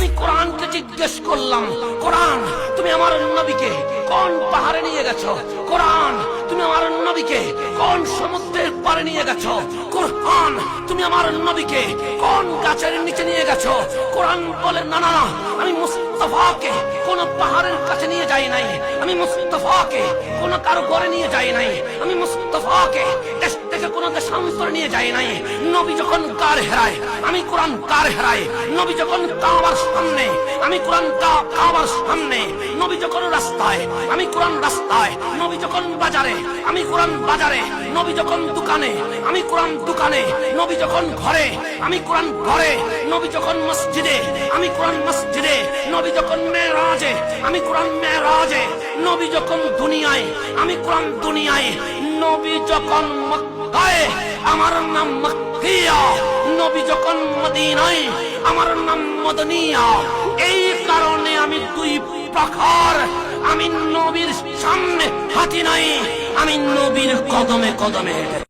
আমি কোরআনকে জিজ্ঞেস করলাম, কোরআন তুমি আমার নবীকে কোন পাহাড়ে নিয়ে গেছো? কোরআন তুমি আমার নবীকে কোন সমুদ্রের পাড়ে নিয়ে গেছো? কোরআন তুমি আমার নবীকে কোন গাছের নিচে নিয়ে গেছো? কোরআন বলে না না, আমি মুস্তাফাকে কোন পাহাড়ের কাছে নিয়ে যাই নাই, আমি মুস্তাফাকে কোন কারো ঘরে নিয়ে যাই নাই, আমি মুস্তাফাকে দেশ থেকে কোন দেশান্তরে নিয়ে যাই নাই। নবী যখন কার হেরায় আমি কোরআন কার হেরায়, নবী যখন কাবার সামনে আমি কোরআন কাবার সামনে, নবী যখন রাস্তায় আমি কোরআন রাস্তায়, নবী যখন বাজারে আমি কোরআন বাজারে, নবী যখন দোকানে আমি কোরআন দোকানে, নবী যখন ঘরে আমি কোরআন ঘরে, নবী যখন মসজিদে আমি কোরআন মসজিদে, নবী যখন মেরাজে আমি কোরআন মেরাজে, নবী যখন দুনিয়ায় আমি কোরআন দুনিয়ায়, নবী যখন মক্কায় আমার নাম মক্কিয়া, নবী যখন মদিনায় আমার নাম মদনিয়া। এই কারণে আমি দুই প্রকার, আমি নবীর সামনে হাঁটি নাই, আমি নবীর কদমে কদমে